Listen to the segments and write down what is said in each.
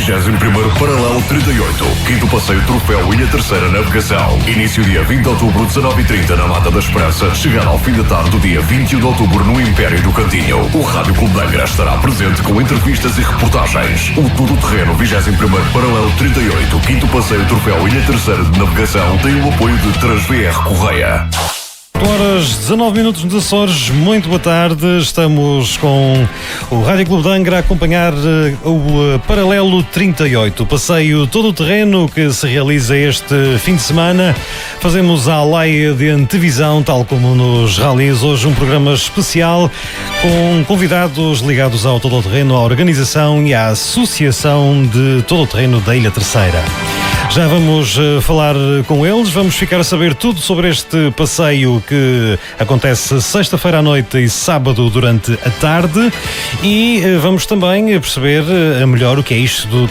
21º Paralelo 38, quinto passeio Troféu Ilha Terceira Navegação. Início dia 20 de outubro, 19h30 na Mata da Esperança. Chegar ao fim da tarde do dia 21 de outubro no Império do Cantinho. O Rádio Clube de Angra estará presente com entrevistas e reportagens. O Todo Terreno 21º Paralelo 38, quinto passeio Troféu Ilha Terceira de Navegação tem o apoio de Transvr Correia. Horas 19 minutos nos Açores, muito boa tarde. Estamos com o Rádio Clube de Angra a acompanhar o Paralelo 38, passeio todo o terreno que se realiza este fim de semana. Fazemos a laia de antevisão, tal como nos rallies. Hoje um programa especial com convidados ligados ao todo o terreno, à organização e à associação de todo o terreno da Ilha Terceira. Já vamos falar com eles, vamos ficar a saber tudo sobre este passeio que acontece sexta-feira à noite e sábado durante a tarde, e vamos também perceber melhor o que é isto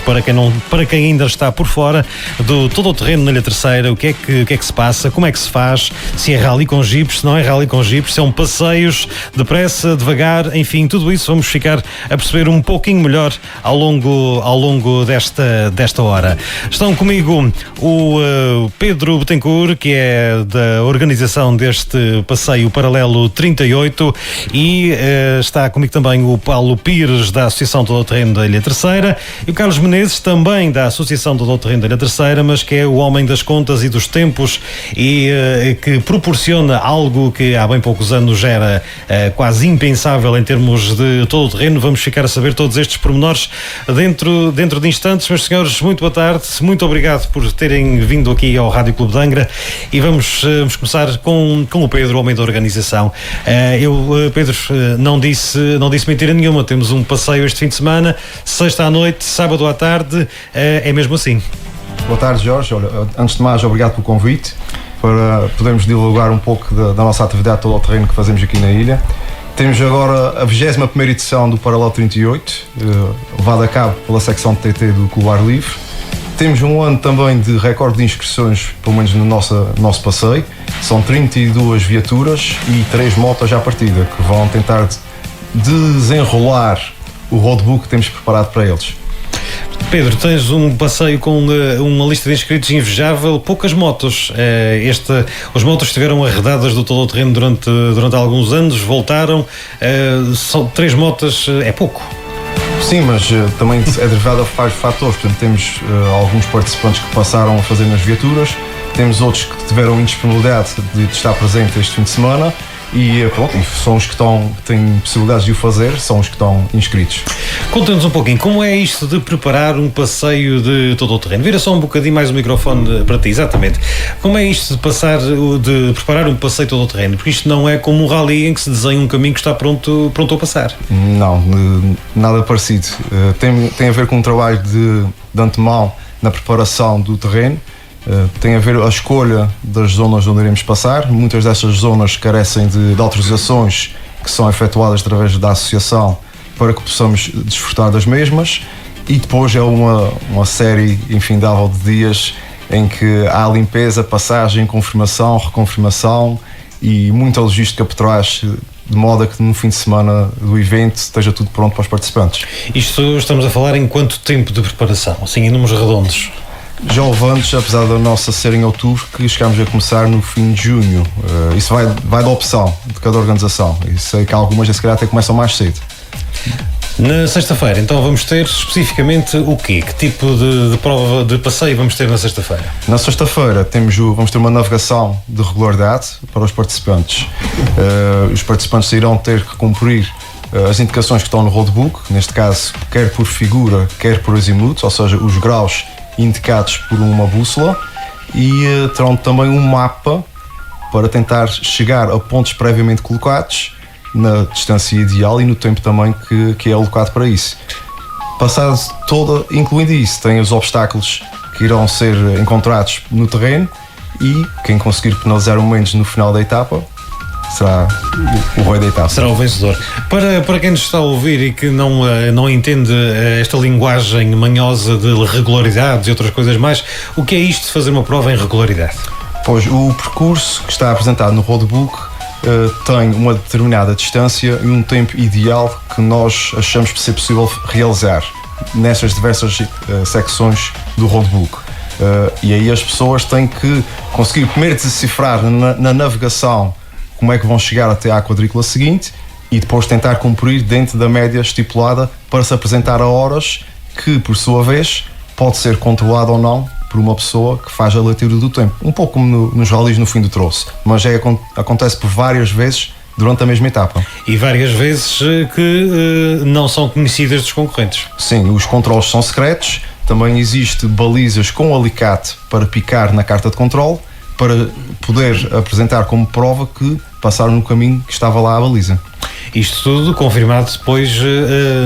para quem ainda está por fora do todo o terreno na Ilha Terceira, o que é que se passa, como é que se faz, se é rally com jipes, se não é rally com jipes, se são passeios depressa, devagar, enfim, tudo isso vamos ficar a perceber um pouquinho melhor ao longo desta hora. Estão comigo o Pedro Betancourt, que é da organização deste passeio Paralelo 38, e está comigo também o Paulo Pires, da Associação Todo o Terreno da Ilha Terceira, e o Carlos Menezes, também da Associação Todo o Terreno da Ilha Terceira, mas que é o homem das contas e dos tempos e que proporciona algo que há bem poucos anos era quase impensável em termos de todo o terreno. Vamos ficar a saber todos estes pormenores dentro de instantes. Meus senhores, muito boa tarde, muito obrigado por terem vindo aqui ao Rádio Clube de Angra, e vamos começar com o Pedro, homem da organização. Pedro, não disse mentira nenhuma, temos um passeio este fim de semana, sexta à noite, sábado à tarde, é mesmo assim? Boa tarde, Jorge. Olha, antes de mais, obrigado pelo convite, para podermos dialogar um pouco da nossa atividade todo o terreno que fazemos aqui na ilha. Temos agora a 21ª edição do Paralelo 38, levada a cabo pela secção de TT do Clube Ar Livre. Temos um ano também de recorde de inscrições, pelo menos no nosso passeio. São 32 viaturas e 3 motos à partida, que vão tentar desenrolar o roadbook que temos preparado para eles. Pedro, tens um passeio com uma lista de inscritos invejável, poucas motos. As motos estiveram arredadas do todo o terreno durante alguns anos, voltaram. São 3 motos, é pouco. Sim, mas também é derivado a vários fatores. Portanto, temos alguns participantes que passaram a fazer nas viaturas, temos outros que tiveram indisponibilidade de estar presente este fim de semana, e são os que têm possibilidades de o fazer, são os que estão inscritos. Conta-nos um pouquinho, como é isto de preparar um passeio de todo o terreno? Vira só um bocadinho mais o microfone para ti, exatamente. Como é isto de preparar um passeio de todo o terreno? Porque isto não é como um rally em que se desenha um caminho que está pronto a passar. Não, nada parecido. Tem a ver com um trabalho de antemão na preparação do terreno. Tem a ver a escolha das zonas onde iremos passar. Muitas dessas zonas carecem de autorizações que são efetuadas através da associação para que possamos desfrutar das mesmas, e depois é uma série infindável de dias em que há limpeza, passagem, confirmação, reconfirmação e muita logística por trás, de modo a que no fim de semana do evento esteja tudo pronto para os participantes. Isto estamos a falar em quanto tempo de preparação, assim em números redondos? Já houve antes, apesar da nossa ser em outubro, que chegámos a começar no fim de junho. Isso vai da opção de cada organização, e sei que algumas se calhar até começam mais cedo. Na sexta-feira, então vamos ter especificamente o quê? Que tipo de prova de passeio vamos ter na sexta-feira? Na sexta-feira vamos ter uma navegação de regularidade para os participantes. Os participantes irão ter que cumprir as indicações que estão no roadbook, neste caso quer por figura, quer por azimuth, ou seja, os graus indicados por uma bússola, e terão também um mapa para tentar chegar a pontos previamente colocados na distância ideal e no tempo também que é alocado para isso. Passado incluindo isso, tem os obstáculos que irão ser encontrados no terreno, e quem conseguir penalizar momentos no final da etapa será o rei da etapa. Será o vencedor. Para quem nos está a ouvir e que não entende esta linguagem manhosa de regularidades e outras coisas mais, o que é isto de fazer uma prova em regularidade? Pois, o percurso que está apresentado no roadbook tem uma determinada distância e um tempo ideal que nós achamos ser possível realizar. nessas diversas secções do roadbook. E aí as pessoas têm que conseguir primeiro decifrar na navegação como é que vão chegar até à quadrícula seguinte e depois tentar cumprir dentro da média estipulada para se apresentar a horas que, por sua vez, pode ser controlada ou não por uma pessoa que faz a leitura do tempo. Um pouco como nos rallies no fim do troço, mas acontece por várias vezes durante a mesma etapa. E várias vezes que não são conhecidas dos concorrentes. Sim, os controles são secretos, também existe balizas com alicate para picar na carta de controle, para poder apresentar como prova que passaram no caminho que estava lá a baliza. Isto tudo confirmado depois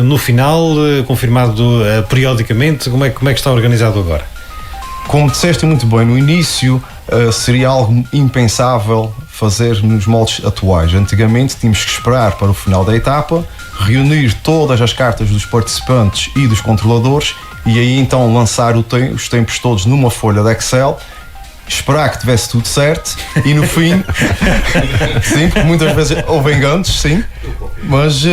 no final, confirmado periodicamente. Como é que está organizado agora? Como disseste muito bem no início, seria algo impensável fazer nos moldes atuais. Antigamente tínhamos que esperar para o final da etapa, reunir todas as cartas dos participantes e dos controladores e aí então lançar os tempos todos numa folha de Excel, esperar que tivesse tudo certo e no fim, sim, porque muitas vezes houve enganos, sim, mas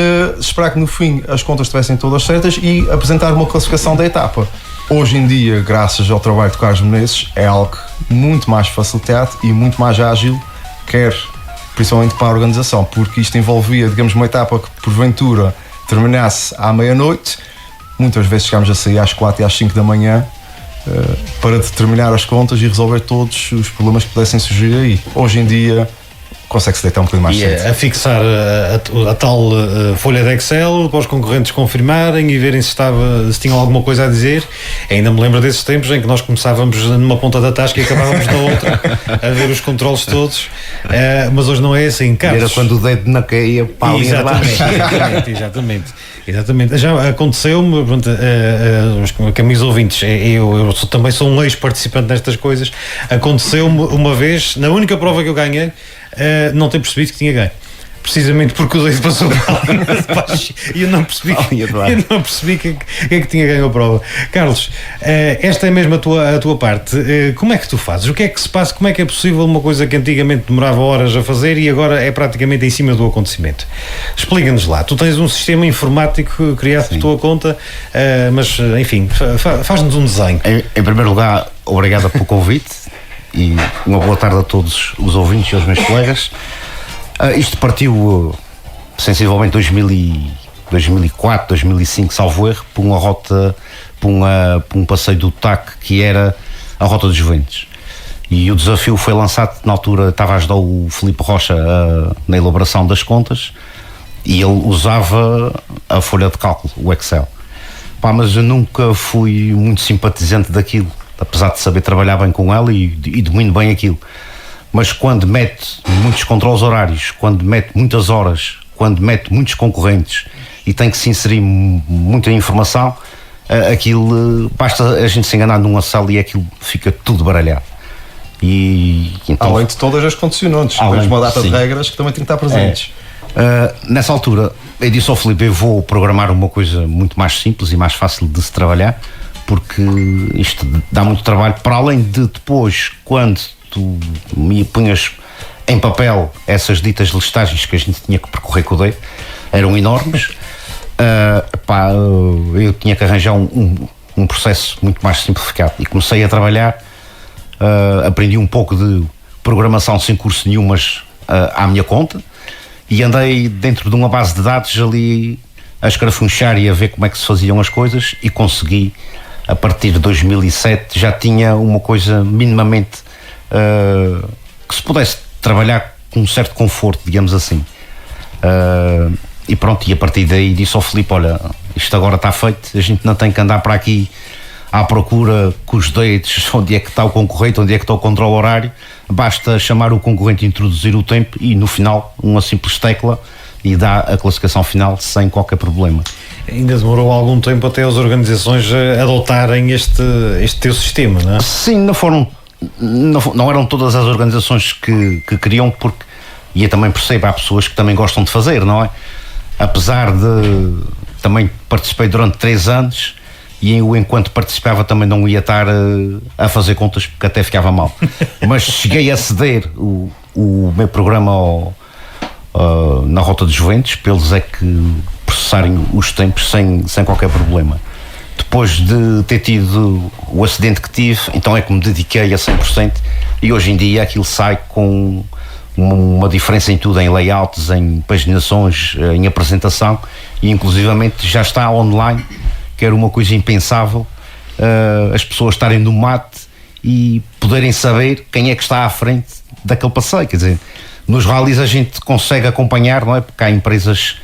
esperar que no fim as contas estivessem todas certas e apresentar uma classificação da etapa. Hoje em dia, graças ao trabalho de Carlos Menezes, é algo muito mais facilitado e muito mais ágil, principalmente para a organização, porque isto envolvia, digamos, uma etapa que porventura terminasse à meia-noite. Muitas vezes chegámos a sair às 4 e às 5 da manhã para determinar as contas e resolver todos os problemas que pudessem surgir aí. Hoje em dia consegue-se deitar um bocadinho mais cedo. A fixar a tal folha de Excel para os concorrentes confirmarem e verem se tinham alguma coisa a dizer. Ainda me lembro desses tempos em que nós começávamos numa ponta da tasca e acabávamos na outra a ver os controles todos, mas hoje não é assim, Carlos. Era quando o dedo não caía para a linha de baixo. Exatamente. Já aconteceu-me, amigos ouvintes, eu também sou um ex-participante nestas coisas. Aconteceu-me uma vez, na única prova que eu ganhei, não ter percebido que tinha ganho. Precisamente porque o dedo passou para a linha de baixo e eu não percebi que é que tinha ganho a prova. Carlos, esta é mesmo a tua parte. Como é que tu fazes? O que é que se passa? Como é que é possível uma coisa que antigamente demorava horas a fazer e agora é praticamente em cima do acontecimento? Explica-nos lá. Tu tens um sistema informático criado por tua conta, mas enfim, faz-nos um desenho. Em primeiro lugar, obrigado pelo convite e uma boa tarde a todos os ouvintes e aos meus colegas. Isto partiu sensivelmente 2004, 2005, salvo erro, por uma rota, por um passeio do TAC que era a Rota dos Ventos. E o desafio foi lançado, na altura estava a ajudar o Filipe Rocha na elaboração das contas e ele usava a folha de cálculo, o Excel. Mas eu nunca fui muito simpatizante daquilo, apesar de saber trabalhar bem com ela e domino bem aquilo. Mas quando mete muitos controles horários, quando mete muitas horas, quando mete muitos concorrentes e tem que se inserir muita informação, aquilo, basta a gente se enganar numa sala e aquilo fica tudo baralhado. E, então, além de todas as condicionantes, temos uma data de regras que também tem que estar presentes. Nessa altura, eu disse ao Filipe, eu vou programar uma coisa muito mais simples e mais fácil de se trabalhar, porque isto dá muito trabalho, para além de depois, quando tu me punhas em papel essas ditas listagens que a gente tinha que percorrer com o dedo, eram enormes. Eu tinha que arranjar um processo muito mais simplificado e comecei a trabalhar, aprendi um pouco de programação sem curso nenhum, mas à minha conta, e andei dentro de uma base de dados ali a escarafunchar e a ver como é que se faziam as coisas e consegui, a partir de 2007 já tinha uma coisa minimamente que se pudesse trabalhar com um certo conforto, digamos assim. E pronto, e a partir daí disse ao Filipe, olha, isto agora está feito, a gente não tem que andar para aqui à procura com os dedos, onde é que está o concorrente, onde é que está o controle horário, basta chamar o concorrente, introduzir o tempo e no final uma simples tecla e dá a classificação final sem qualquer problema. Ainda demorou algum tempo até as organizações adotarem este teu sistema, não é? Sim, não eram todas as organizações que queriam, porque, e eu também percebo, há pessoas que também gostam de fazer, não é? Apesar de também participei durante 3 anos e eu, enquanto participava, também não ia estar a fazer contas, porque até ficava mal. Mas cheguei a ceder o meu programa na Rota dos Ventos, para eles é que processarem os tempos sem qualquer problema. depois de ter tido o acidente que tive, então é que me dediquei a 100%, e hoje em dia aquilo sai com uma diferença em tudo, em layouts, em paginações, em apresentação, e inclusivamente já está online, que era uma coisa impensável, as pessoas estarem no mate e poderem saber quem é que está à frente daquele passeio. Quer dizer, nos rallies a gente consegue acompanhar, não é? Porque há empresas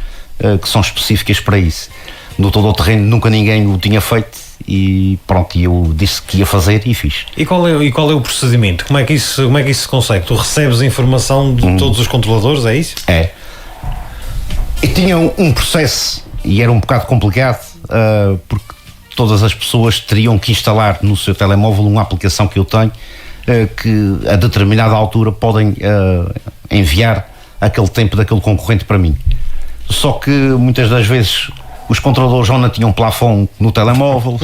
que são específicas para isso. No todo o terreno nunca ninguém o tinha feito, e pronto, eu disse que ia fazer e fiz. E qual é o procedimento? Como é que isso se consegue? Tu recebes a informação de todos os controladores, é isso? É. E tinha um processo, e era um bocado complicado, porque todas as pessoas teriam que instalar no seu telemóvel uma aplicação que eu tenho, que a determinada altura podem enviar aquele tempo daquele concorrente para mim. Só que muitas das vezes os controladores ou não tinham plafond no telemóvel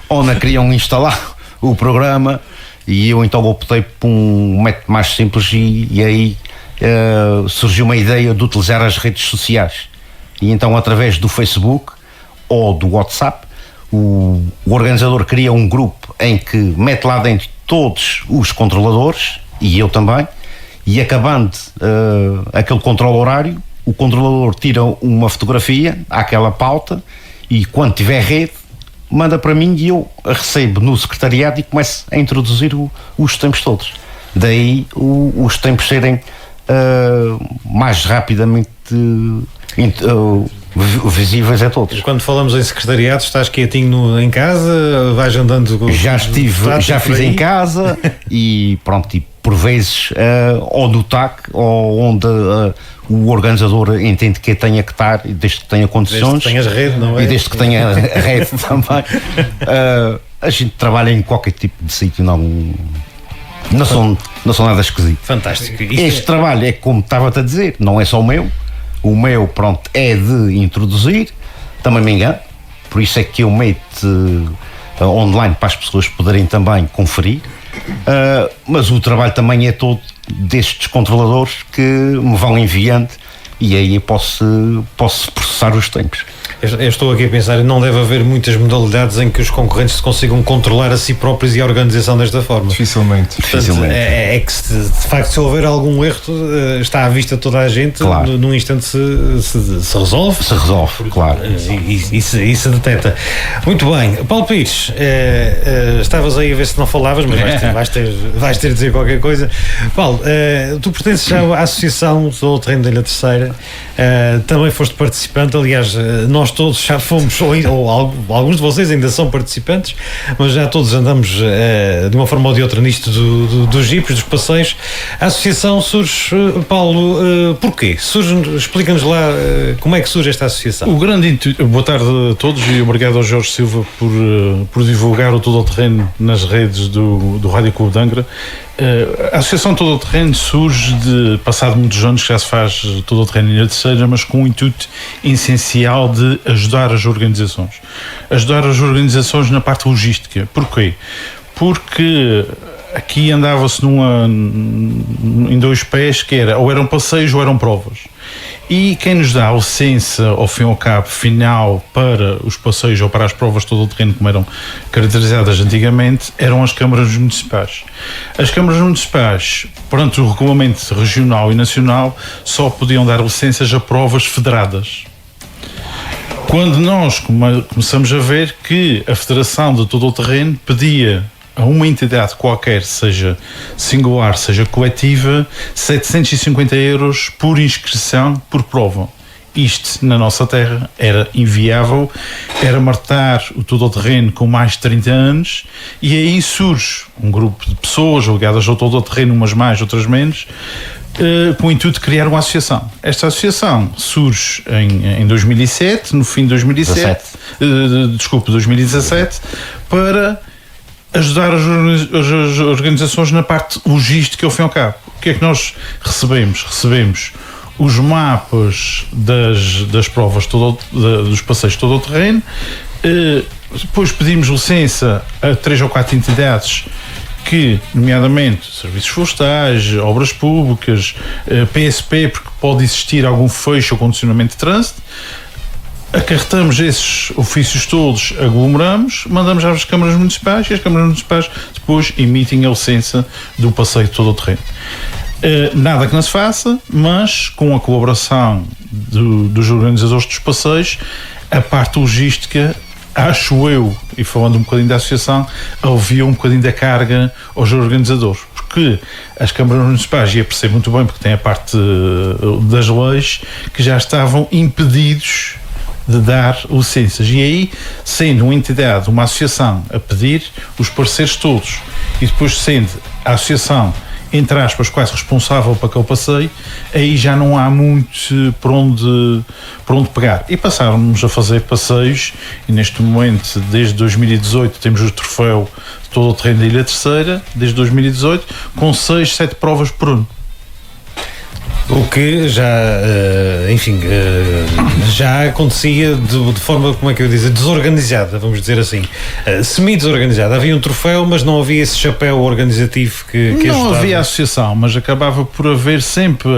ou não queriam instalar o programa, e eu então optei por um método mais simples, e aí surgiu uma ideia de utilizar as redes sociais, e então através do Facebook ou do WhatsApp o organizador cria um grupo em que mete lá dentro todos os controladores, e eu também, e acabando aquele controle horário, o controlador tira uma fotografia àquela pauta, e quando tiver rede manda para mim, e eu recebo no secretariado e começo a introduzir os tempos todos. Daí os tempos serem mais rapidamente visíveis a todos. Quando falamos em secretariado, estás quietinho em casa, vais andando com... Já fiz em casa e pronto, e por vezes ou no TAC, ou onde o organizador entende que tenha que estar, desde que tenha condições, desde que tenhas rede, não é? E desde que tenha rede também. A gente trabalha em qualquer tipo de sítio, não são nada esquisito. Fantástico. Este trabalho é como estava-te a dizer, não é só o meu, pronto, é de introduzir, também me engano, por isso é que eu meto online para as pessoas poderem também conferir, mas o trabalho também é todo destes controladores que me vão enviando, e aí eu posso processar os tempos. Eu estou aqui a pensar, não deve haver muitas modalidades em que os concorrentes se consigam controlar a si próprios e a organização desta forma. Dificilmente. É que de facto, se houver algum erro, está à vista de toda a gente, claro. Num instante se resolve. Se resolve, claro. E se detecta. Muito bem. Paulo Pires, estavas aí a ver se não falavas, mas vais ter de dizer qualquer coisa. Paulo, tu pertences já à Associação do Terreno da Ilha Terceira, também foste participante, aliás, nós todos já fomos, ou alguns de vocês ainda são participantes, mas já todos andamos de uma forma ou de outra nisto dos jipes, dos passeios. A associação surge, Paulo, porquê? Explica-nos lá como é que surge esta associação. Boa tarde a todos e obrigado ao Jorge Silva por divulgar o Todo ao Terreno nas redes do Rádio Clube de Angra. A Associação Todo ao Terreno surge passado muitos anos que já se faz Todo ao Terreno em Ilha Terceira, mas com o intuito essencial de ajudar as organizações. Ajudar as organizações na parte logística. Porquê? Porque aqui andava-se em dois pés, que era ou eram passeios ou eram provas. E quem nos dá a licença, ao fim e ao cabo, final para os passeios ou para as provas todo o terreno, como eram caracterizadas antigamente, eram as câmaras municipais. As câmaras municipais, perante o regulamento regional e nacional, só podiam dar licenças a provas federadas. Quando nós começamos a ver que a Federação de Todo o Terreno pedia a uma entidade qualquer, seja singular, seja coletiva, 750 euros por inscrição por prova. Isto, na nossa terra, era inviável, era marcar o Todo ao Terreno com mais de 30 anos, e aí surge um grupo de pessoas ligadas ao Todo ao Terreno, umas mais, outras menos, com o intuito de criar uma associação. Esta associação surge em 2007, no fim de 2017, 2017, para ajudar as organizações na parte logística ao fim e ao cabo. O que é que nós recebemos? Recebemos os mapas das provas, dos passeios todo o terreno, depois pedimos licença a 3 ou 4 entidades que, nomeadamente, serviços florestais, obras públicas, PSP, porque pode existir algum fecho ou condicionamento de trânsito. acarretamos esses ofícios todos, aglomeramos, mandamos às câmaras municipais e as câmaras municipais depois emitem a licença do passeio de todo o terreno. Nada que não se faça, mas com a colaboração dos organizadores dos passeios, a parte logística, acho eu, e falando um bocadinho da associação, alivia um bocadinho da carga aos organizadores, porque as câmaras municipais, e eu percebo muito bem porque tem a parte das leis, que já estavam impedidos de dar licenças, e aí, sendo uma entidade, uma associação a pedir os parceiros todos, e depois sendo a associação, entre aspas, quase responsável para aquele passeio, aí já não há muito por onde pegar. E passávamos a fazer passeios, e neste momento, desde 2018, temos o troféu de todo o terreno da Ilha Terceira, desde 2018, com 6, 7 provas por ano. O que já, enfim, já acontecia de forma, como é que eu ia dizer, desorganizada, vamos dizer assim, semi-desorganizada. Havia um troféu, mas não havia esse chapéu organizativo que não ajudava. havia associação, mas acabava por haver sempre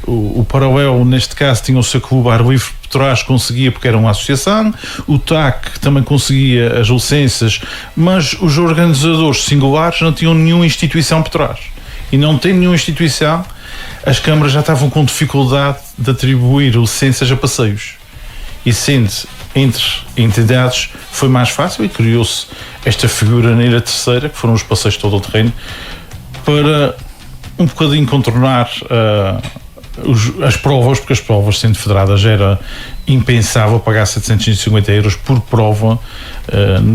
o Paralelo, neste caso, tinha o seu clube ar livre por trás, conseguia porque era uma associação, o TAC também conseguia as licenças, mas os organizadores singulares não tinham nenhuma instituição por trás. E não tem nenhuma instituição, as câmaras já estavam com dificuldade de atribuir licenças a passeios. E sendo entre entidades, foi mais fácil e criou-se esta figura na Ilha Terceira, que foram os passeios de todo o terreno, para um bocadinho contornar as provas, porque as provas, sendo federadas, era impensável pagar 750 euros por prova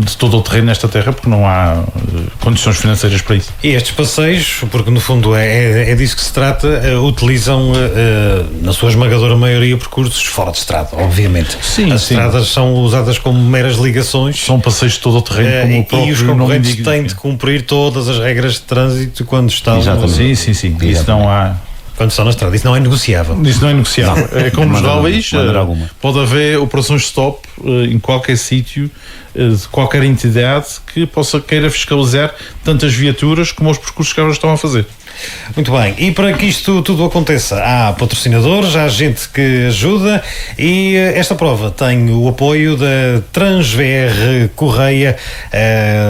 de todo o terreno nesta terra, porque não há condições financeiras para isso. E estes passeios, porque no fundo é disso que se trata, utilizam na sua esmagadora maioria percursos fora de estrada, obviamente. Sim, as estradas são usadas como meras ligações. São passeios de todo o terreno, como o próprio e os concorrentes têm de cumprir todas as regras de trânsito quando estão... Exatamente. Sim. Isso não há... Quando estão na estrada, isso não é negociável. Isso não é negociável. É como nos jovens, pode haver operações stop em qualquer sítio, de qualquer entidade que queira fiscalizar tanto as viaturas como os percursos que elas estão a fazer. Muito bem, e para que isto tudo aconteça, há patrocinadores, há gente que ajuda, e esta prova tem o apoio da TransVR Correia,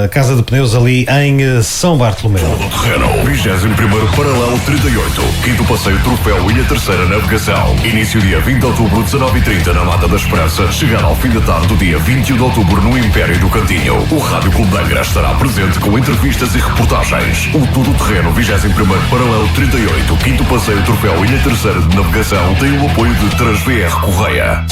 Casa de Pneus ali em São Bartolomeu. Todo terreno, 21º Paralelo 38, quinto passeio Troféu Ilha Terceira Navegação. Início dia 20 de outubro, 19h30 na Mata da Esperança, chegar ao fim da tarde do dia 21 de outubro no Império do Cantinho. O Rádio Clube de Angra estará presente com entrevistas e reportagens. O Todo Terreno 21º Paralelo 38, quinto passeio Troféu Ilha Terceira de Navegação tem o apoio de TransVR Correia.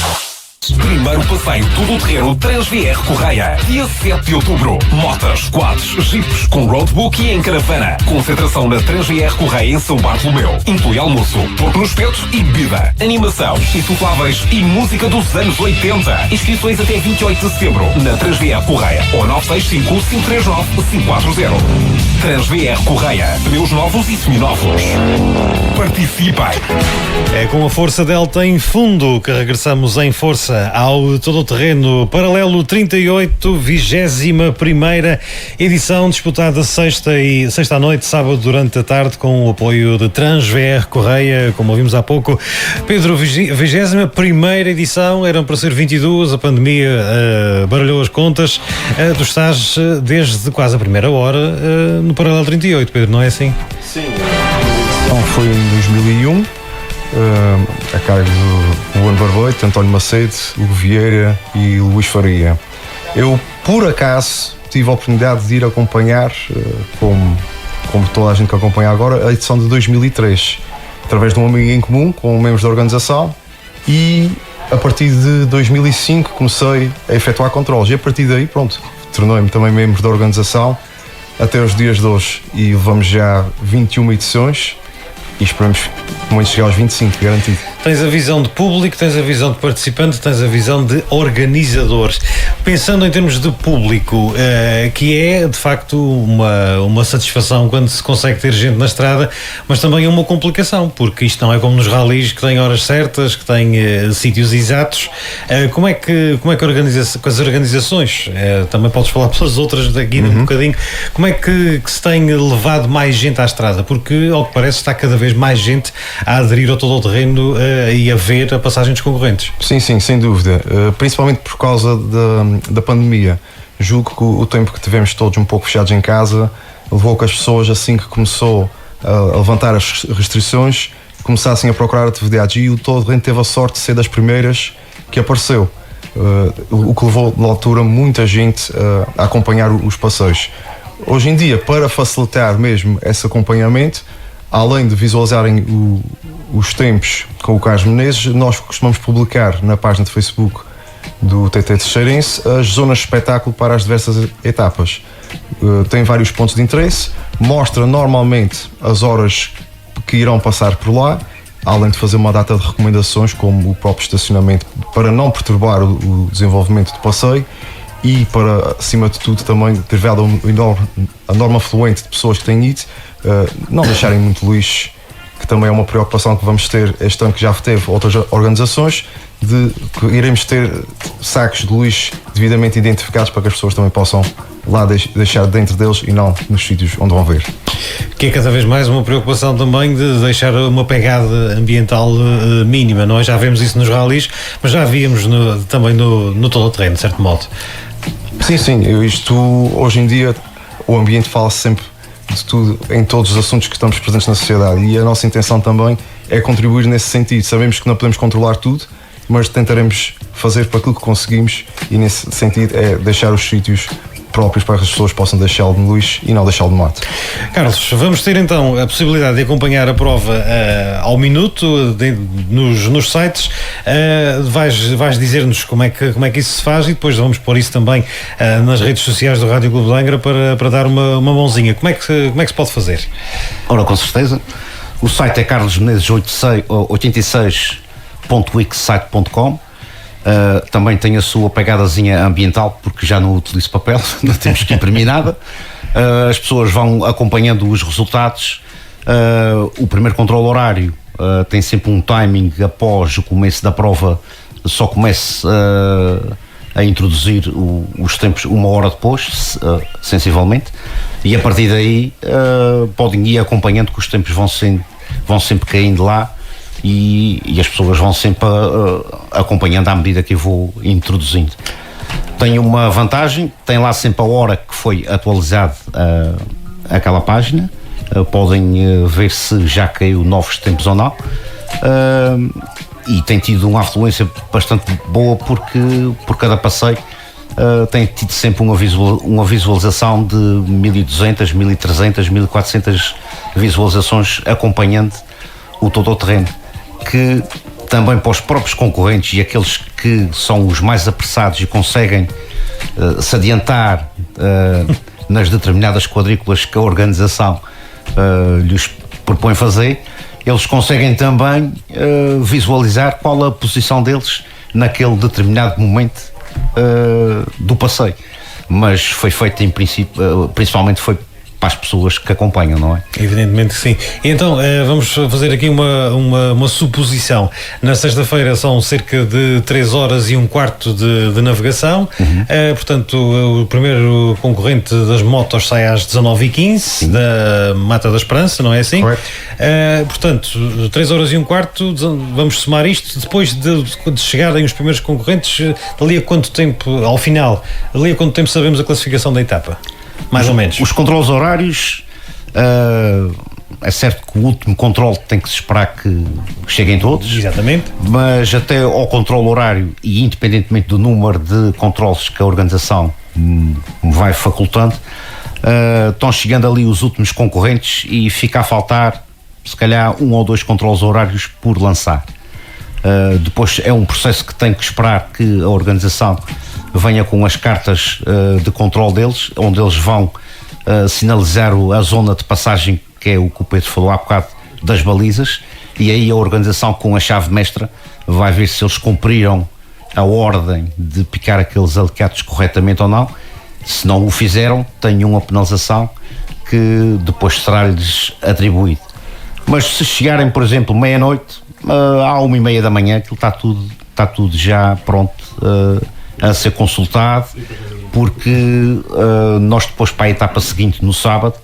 Primeiro passeio todo o terreno TransVR Correia, dia 7 de outubro. Motas, quads, jipes com roadbook e em caravana. Concentração na TransVR Correia em São Bartolomeu. Inclui almoço, porco no espeto e bebida. Animação, insufláveis e música dos anos 80. Inscrições até 28 de setembro na TransVR Correia ou 965-539-540. TransVR Correia, pneus novos e seminovos. Participem! É com a Força Delta em fundo que regressamos em força ao Todo o Terreno Paralelo 38, 21ª edição, disputada sexta à noite, sábado durante a tarde, com o apoio de TransVR Correia, como ouvimos há pouco. Pedro, 21ª edição, eram para ser 22, a pandemia baralhou as contas. Tu estás desde quase a primeira hora no Paralelo 38, Pedro, não é assim? Sim. Então foi em 2001, a cargo do Juan Barbeito, António Macedo, Hugo Vieira e Luís Faria. Eu, por acaso, tive a oportunidade de ir acompanhar, como toda a gente que acompanha agora, a edição de 2003, através de um amigo em comum, com membros da organização, e a partir de 2005 comecei a efetuar controles. E a partir daí, pronto, tornei-me também membro da organização até os dias de hoje, e levamos já 21 edições e esperamos muito chegar aos 25, garantido. Tens a visão de público, tens a visão de participante, tens a visão de organizadores. Pensando em termos de público, que é de facto uma satisfação quando se consegue ter gente na estrada, mas também é uma complicação, porque isto não é como nos ralis, que tem horas certas, que tem sítios exatos. Como é que organiza-se com as organizações? Também podes falar pelas outras daqui um bocadinho. Como é que se tem levado mais gente à estrada? Porque, ao que parece, está cada vez mais gente a aderir ao Todo o Terreno e a ver a passagem dos concorrentes. Sim, sem dúvida. Principalmente por causa da pandemia. Julgo que o tempo que tivemos todos um pouco fechados em casa levou que as pessoas, assim que começou a levantar as restrições, começassem a procurar atividades, e o Todo o Terreno teve a sorte de ser das primeiras que apareceu, o que levou na altura muita gente a acompanhar os passeios. Hoje em dia, para facilitar mesmo esse acompanhamento, além de visualizarem os tempos com o Carlos Menezes, nós costumamos publicar na página de Facebook do TT Teixeirense as zonas de espetáculo para as diversas etapas. Tem vários pontos de interesse, mostra normalmente as horas que irão passar por lá, além de fazer uma data de recomendações, como o próprio estacionamento, para não perturbar o desenvolvimento do passeio, e para, acima de tudo, também, devido a enorme afluente de pessoas que têm ido, não deixarem muito lixo, que também é uma preocupação que vamos ter este ano, que já teve outras organizações, de que iremos ter sacos de lixo devidamente identificados para que as pessoas também possam lá deixar dentro deles e não nos sítios onde vão ver. Que é cada vez mais uma preocupação também de deixar uma pegada ambiental mínima, não é? Já vemos isso nos ralis, mas já víamos também no todo o terreno, de certo modo. Sim, isto hoje em dia o ambiente fala-se sempre de tudo, em todos os assuntos que estamos presentes na sociedade, e a nossa intenção também é contribuir nesse sentido. Sabemos que não podemos controlar tudo, mas tentaremos fazer para aquilo que conseguimos, e nesse sentido é deixar os sítios próprios para que as pessoas possam deixá-lo no lixo e não deixá-lo no mato. Carlos, vamos ter então a possibilidade de acompanhar a prova ao minuto nos sites. Vais dizer-nos como é que isso se faz, e depois vamos pôr isso também nas redes sociais do Rádio Clube de Angra para dar uma mãozinha. Como é que se pode fazer? Ora, com certeza. O site é carlosmenezes86.wixsite.com. Também tem a sua pegadazinha ambiental, porque já não utilizo papel, não temos que imprimir nada. As pessoas vão acompanhando os resultados. O primeiro controle horário tem sempre um timing após o começo da prova, só começa a introduzir os tempos 1 hora depois, sensivelmente, e a partir daí podem ir acompanhando que os tempos vão sempre caindo lá. E as pessoas vão sempre acompanhando à medida que eu vou introduzindo. Tem uma vantagem, tem lá sempre a hora que foi atualizada aquela página, podem ver se já caiu novos tempos ou não, e tem tido uma afluência bastante boa, porque por cada passeio tem tido sempre uma visualização de 1200, 1300, 1400 visualizações acompanhando o todo o terreno, que também para os próprios concorrentes e aqueles que são os mais apressados e conseguem se adiantar nas determinadas quadrículas que a organização lhes propõe fazer, eles conseguem também visualizar qual a posição deles naquele determinado momento do passeio. Mas foi feito em princípio, principalmente foi para as pessoas que acompanham, não é? Evidentemente que sim. E então, vamos fazer aqui uma suposição. Na sexta-feira são cerca de 3 horas e um quarto de navegação. Portanto, o primeiro concorrente das motos sai às 19h15 da Mata da Esperança, não é assim? Correto. Portanto, 3 horas e um quarto, vamos somar isto. Depois de chegarem os primeiros concorrentes, dali a quanto tempo, ao final, dali a quanto tempo sabemos a classificação da etapa? Mais ou menos. Os controles horários, é certo que o último controle tem que se esperar que cheguem todos. Exatamente. Mas até ao controle horário, e independentemente do número de controles que a organização vai facultando, estão chegando ali os últimos concorrentes e fica a faltar se calhar 1 ou 2 controles horários por lançar. Depois é um processo que tem que esperar que a organização venha com as cartas de controle deles, onde eles vão sinalizar a zona de passagem, que é o que o Pedro falou há bocado, das balizas, e aí a organização com a chave mestra vai ver se eles cumpriram a ordem de picar aqueles alicates corretamente ou não. Se não o fizeram, tem uma penalização que depois será-lhes atribuído. Mas se chegarem, por exemplo, meia-noite, à 1h30 da manhã, aquilo está tudo já pronto a ser consultado, porque nós depois, para a etapa seguinte, no sábado,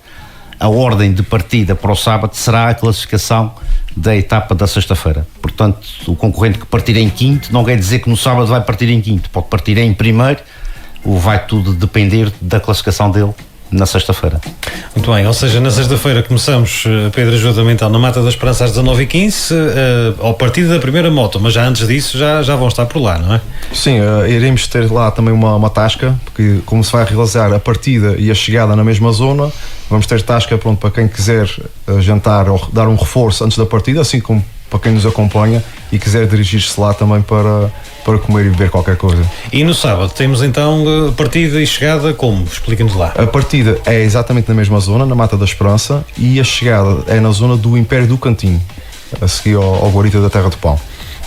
a ordem de partida para o sábado será a classificação da etapa da sexta-feira. Portanto, o concorrente que partir em quinto não quer dizer que no sábado vai partir em quinto, pode partir em primeiro, vai tudo depender da classificação dele na sexta-feira. Muito bem, ou seja, na sexta-feira começamos, Pedro, ajuda mental na Mata da Esperança às 19h15, ao partido da primeira moto, mas já antes disso já vão estar por lá, não é? Sim, iremos ter lá também uma tasca, porque como se vai realizar a partida e a chegada na mesma zona, vamos ter tasca para quem quiser jantar ou dar um reforço antes da partida, assim como para quem nos acompanha e quiser dirigir-se lá também para comer e beber qualquer coisa. E no sábado temos então partida e chegada como? Explica-nos lá. A partida é exatamente na mesma zona, na Mata da Esperança, e a chegada é na zona do Império do Cantinho, a seguir ao Guarita da Terra do Pão.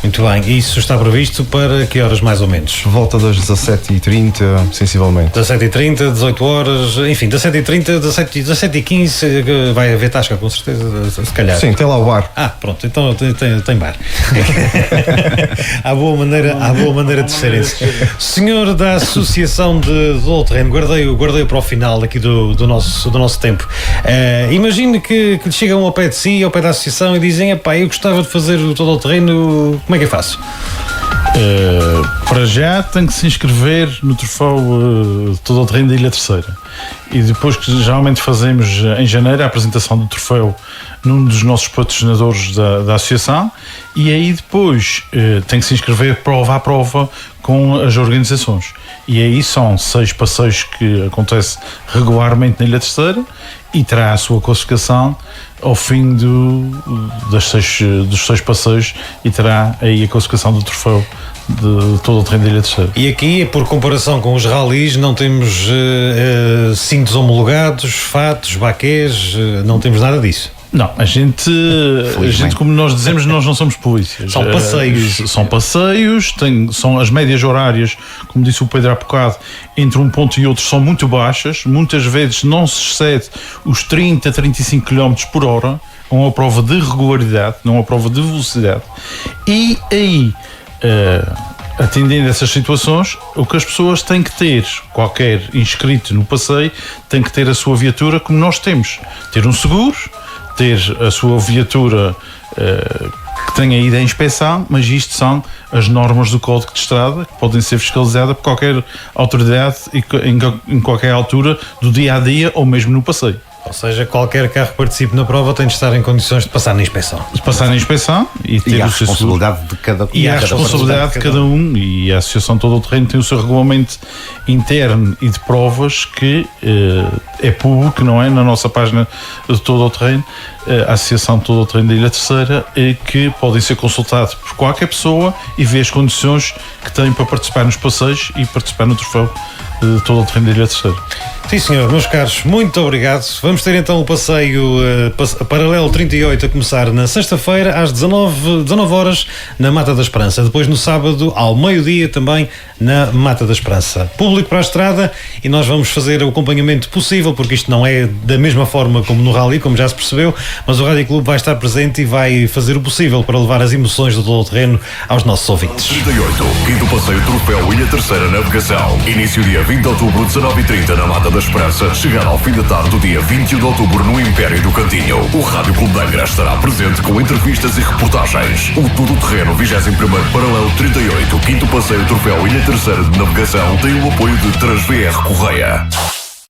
Muito bem, isso está previsto para que horas mais ou menos? Volta das 17h30, sensivelmente. 17h30, 18 horas, enfim, 17h30, 17h15 vai haver tasca, com certeza, se calhar. Sim, tem lá o bar. Pronto, então tem bar. há boa maneira de ser isso. Senhor da Associação de Todo Terreno, guardei para o final aqui do nosso tempo. Imagine que lhe chegam ao pé de si, ao pé da associação e dizem, eu gostava de fazer o Todo Terreno, como é que é fácil? Para já tem que se inscrever no troféu Todo Terreno da Ilha Terceira, e depois que geralmente fazemos em janeiro a apresentação do troféu num dos nossos patrocinadores da associação, e aí depois tem que se inscrever prova a prova com as organizações, e aí são 6 passeios que acontece regularmente na Ilha Terceira e terá a sua classificação ao fim dos 6 passeios, e terá aí a classificação do troféu de Todo o Terreno da Ilha Terceira. E aqui, por comparação com os ralis, não temos cintos homologados, fatos, baquês, não temos nada disso. Não, a gente, como nós dizemos, nós não somos polícias. São passeios. São passeios, são as médias horárias, como disse o Pedro há bocado, entre um ponto e outro são muito baixas, muitas vezes não se excede os 30 a 35 km por hora, é uma prova de regularidade, não é uma prova de velocidade. E aí, atendendo a essas situações, o que as pessoas têm que ter, qualquer inscrito no passeio, tem que ter a sua viatura como nós temos, ter um seguro, ter a sua viatura que tenha ido à inspeção, mas isto são as normas do Código de Estrada, que podem ser fiscalizadas por qualquer autoridade em qualquer altura do dia a dia ou mesmo no passeio. Ou seja, qualquer carro que participe na prova tem de estar em condições de passar na inspeção. De passar na inspeção e ter a o seu responsabilidade de cada e a responsabilidade de cada um. E a Associação Todo o Terreno tem o seu regulamento interno e de provas que é público, não é? Na nossa página de Todo o Terreno, a Associação Todo o Terreno da Ilha Terceira, que podem ser consultados por qualquer pessoa e ver as condições que têm para participar nos passeios e participar no troféu de Todo o Terreno da Ilha Terceira. Sim, senhor, meus caros, muito obrigado. Vamos ter então o passeio Paralelo 38 a começar na sexta-feira às 19 horas na Mata da Esperança. Depois no sábado ao meio-dia também na Mata da Esperança. Público para a estrada, e nós vamos fazer o acompanhamento possível, porque isto não é da mesma forma como no Rally, como já se percebeu, mas o Rádio Clube vai estar presente e vai fazer o possível para levar as emoções do Todo o Terreno aos nossos ouvintes. 38, quinto passeio Troféu Ilha Terceira Navegação. Início dia 20 de outubro, 19h30 na Mata da Esperança. Chegar ao fim da tarde do dia 21 de outubro no Império do Cantinho. O Rádio Clube de Angra estará presente com entrevistas e reportagens. O Todo Terreno 21º Paralelo 38, quinto passeio Troféu Ilha Terceira de Navegação tem o apoio de Transvr Correia.